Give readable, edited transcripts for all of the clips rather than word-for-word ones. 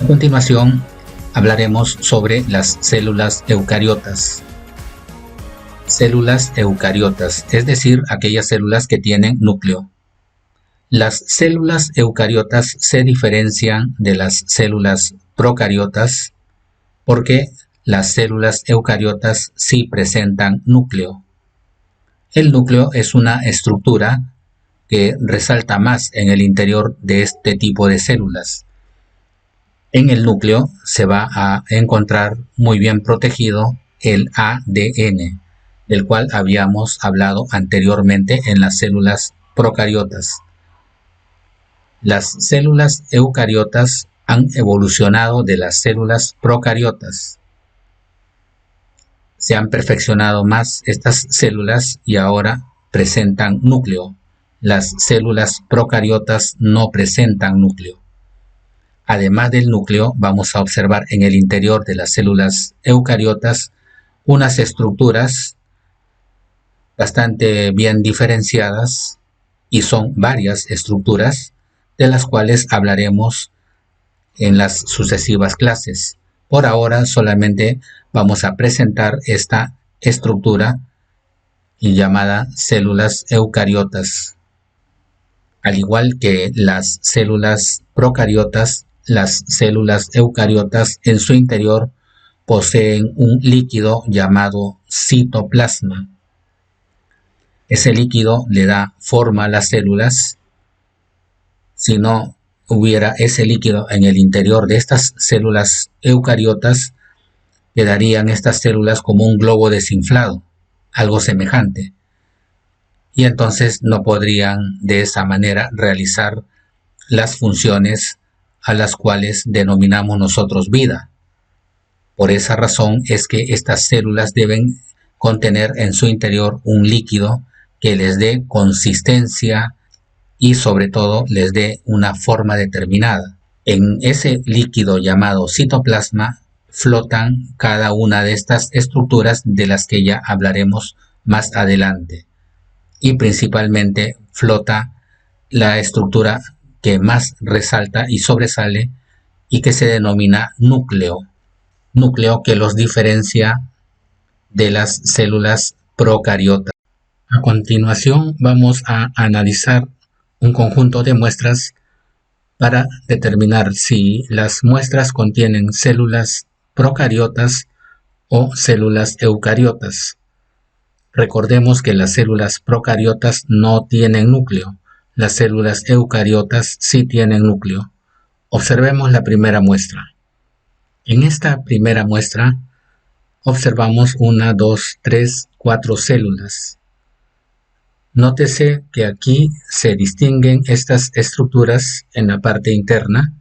A continuación, hablaremos sobre las células eucariotas. Células eucariotas, es decir, aquellas células que tienen núcleo. Las células eucariotas se diferencian de las células procariotas porque las células eucariotas sí presentan núcleo. El núcleo es una estructura que resalta más en el interior de este tipo de células. En el núcleo se va a encontrar muy bien protegido el ADN, del cual habíamos hablado anteriormente en las células procariotas. Las células eucariotas han evolucionado de las células procariotas. Se han perfeccionado más estas células y ahora presentan núcleo. Las células procariotas no presentan núcleo. Además del núcleo, vamos a observar en el interior de las células eucariotas unas estructuras bastante bien diferenciadas, y son varias estructuras de las cuales hablaremos en las sucesivas clases. Por ahora solamente vamos a presentar esta estructura llamada células eucariotas. Al igual que las células procariotas, las células eucariotas en su interior poseen un líquido llamado citoplasma. Ese líquido le da forma a las células. Si no hubiera ese líquido en el interior de estas células eucariotas, quedarían estas células como un globo desinflado, algo semejante. Y entonces no podrían de esa manera realizar las funciones a las cuales denominamos nosotros vida. Por esa razón es que estas células deben contener en su interior un líquido que les dé consistencia y sobre todo les dé una forma determinada. En ese líquido llamado citoplasma flotan cada una de estas estructuras de las que ya hablaremos más adelante. Y principalmente flota la estructura que más resalta y sobresale y que se denomina núcleo. Núcleo que los diferencia de las células procariotas. A continuación vamos a analizar un conjunto de muestras para determinar si las muestras contienen células procariotas o células eucariotas. Recordemos que las células procariotas no tienen núcleo. Las células eucariotas sí tienen núcleo. Observemos la primera muestra. En esta primera muestra observamos 1, 2, 3, 4 células. Nótese que aquí se distinguen estas estructuras en la parte interna.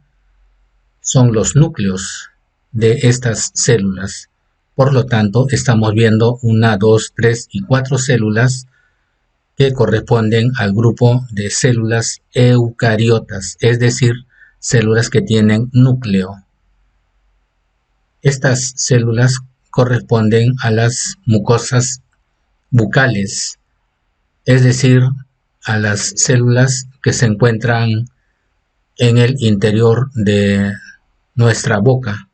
Son los núcleos de estas células. Por lo tanto, estamos viendo 1, 2, 3 y 4 células que corresponden al grupo de células eucariotas, es decir, células que tienen núcleo. Estas células corresponden a las mucosas bucales, es decir, a las células que se encuentran en el interior de nuestra boca.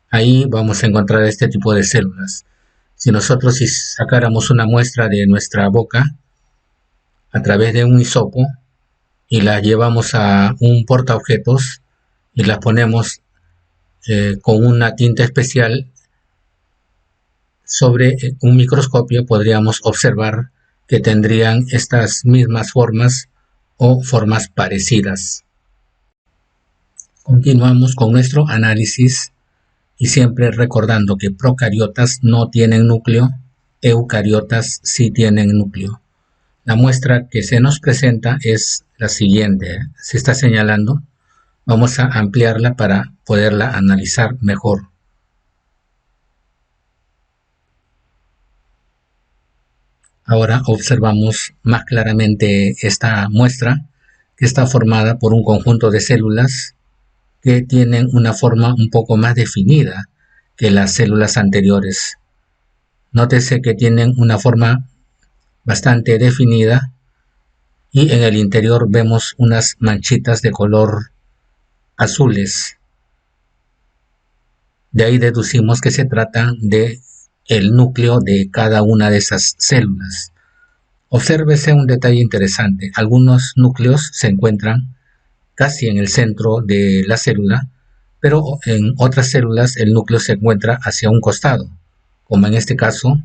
Ahí vamos a encontrar este tipo de células. Si nosotros sacáramos una muestra de nuestra boca a través de un hisopo y la llevamos a un portaobjetos y la ponemos con una tinta especial sobre un microscopio, podríamos observar que tendrían estas mismas formas o formas parecidas. Continuamos con nuestro análisis y siempre recordando que procariotas no tienen núcleo, eucariotas sí tienen núcleo. La muestra que se nos presenta es la siguiente. Se está señalando. Vamos a ampliarla para poderla analizar mejor. Ahora observamos más claramente esta muestra, que está formada por un conjunto de células que tienen una forma un poco más definida que las células anteriores. Nótese que tienen una forma bastante definida y en el interior vemos unas manchitas de color azules. De ahí deducimos que se trata de el núcleo de cada una de esas células. Obsérvese un detalle interesante. Algunos núcleos se encuentran casi en el centro de la célula, pero en otras células el núcleo se encuentra hacia un costado, como en este caso,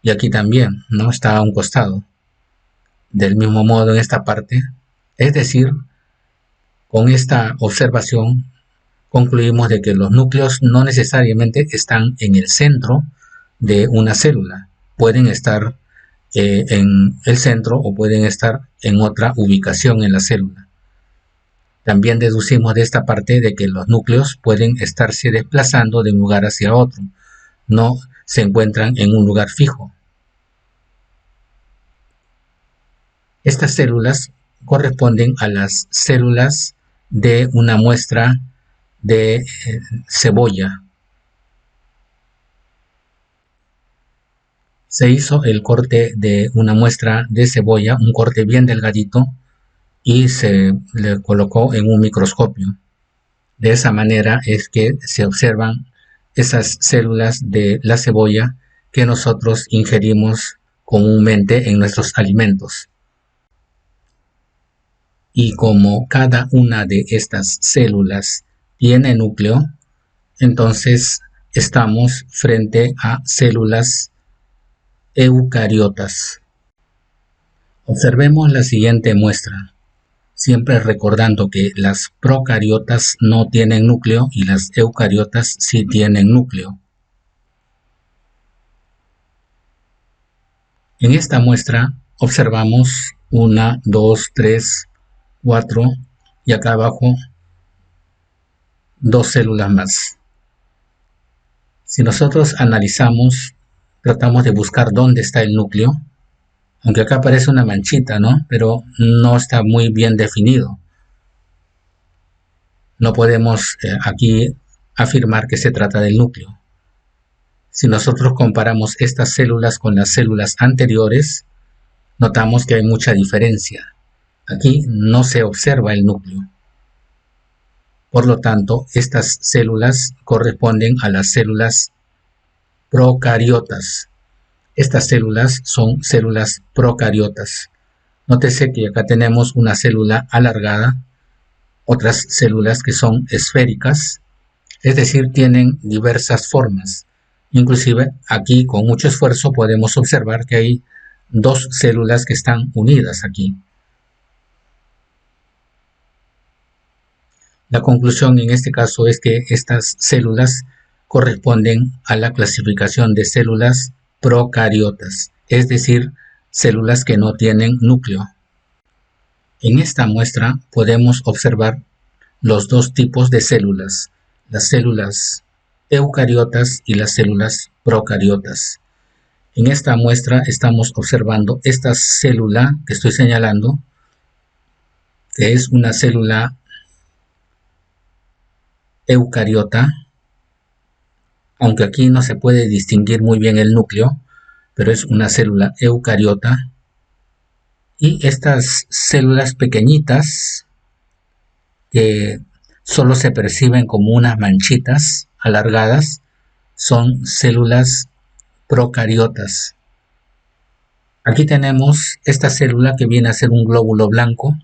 y aquí también, ¿no? Está a un costado. Del mismo modo en esta parte, es decir, con esta observación concluimos de que los núcleos no necesariamente están en el centro de una célula, pueden estar en el centro o pueden estar en otra ubicación en la célula. También deducimos de esta parte de que los núcleos pueden estarse desplazando de un lugar hacia otro, no se encuentran en un lugar fijo. Estas células corresponden a las células de una muestra de cebolla. Se hizo el corte de una muestra de cebolla, un corte bien delgadito, y se le colocó en un microscopio. De esa manera es que se observan esas células de la cebolla que nosotros ingerimos comúnmente en nuestros alimentos. Y como cada una de estas células tiene núcleo, entonces estamos frente a células eucariotas. Observemos la siguiente muestra, siempre recordando que las procariotas no tienen núcleo y las eucariotas sí tienen núcleo. En esta muestra observamos 1, 2, 3, 4 y acá abajo 2 células más. Si nosotros analizamos, tratamos de buscar dónde está el núcleo, aunque acá aparece una manchita, ¿no? Pero no está muy bien definido. No podemos aquí afirmar que se trata del núcleo. Si nosotros comparamos estas células con las células anteriores, notamos que hay mucha diferencia. Aquí no se observa el núcleo. Por lo tanto, estas células corresponden a las células procariotas. Estas células son células procariotas. Nótese que acá tenemos una célula alargada, otras células que son esféricas, es decir, tienen diversas formas. Inclusive aquí con mucho esfuerzo podemos observar que hay 2 células que están unidas aquí. La conclusión en este caso es que estas células corresponden a la clasificación de células procariotas, es decir, células que no tienen núcleo. En esta muestra podemos observar los 2 tipos de células, las células eucariotas y las células procariotas. En esta muestra estamos observando esta célula que estoy señalando, que es una célula eucariota, aunque aquí no se puede distinguir muy bien el núcleo, pero es una célula eucariota. Y estas células pequeñitas que solo se perciben como unas manchitas alargadas son células procariotas. Aquí tenemos esta célula que viene a ser un glóbulo blanco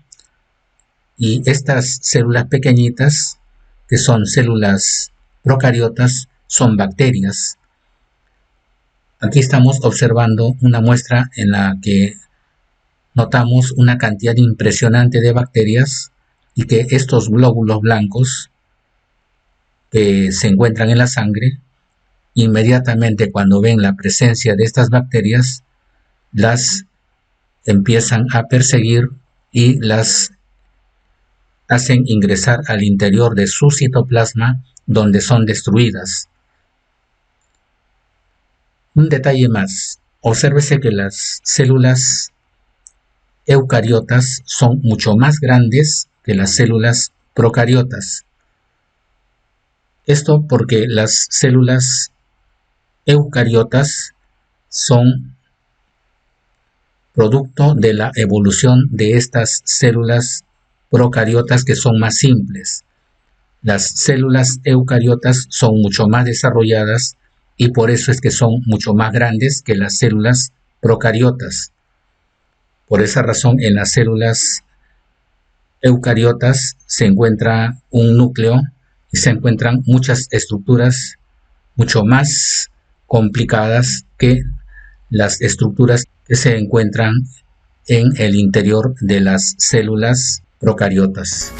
y estas células pequeñitas que son células procariotas son bacterias. Aquí estamos observando una muestra en la que notamos una cantidad impresionante de bacterias y que estos glóbulos blancos que se encuentran en la sangre, inmediatamente cuando ven la presencia de estas bacterias, las empiezan a perseguir y las hacen ingresar al interior de su citoplasma, donde son destruidas. Un detalle más, obsérvese que las células eucariotas son mucho más grandes que las células procariotas. Esto porque las células eucariotas son producto de la evolución de estas células procariotas que son más simples. Las células eucariotas son mucho más desarrolladas y por eso es que son mucho más grandes que las células procariotas. Por esa razón, en las células eucariotas se encuentra un núcleo y se encuentran muchas estructuras mucho más complicadas que las estructuras que se encuentran en el interior de las células procariotas.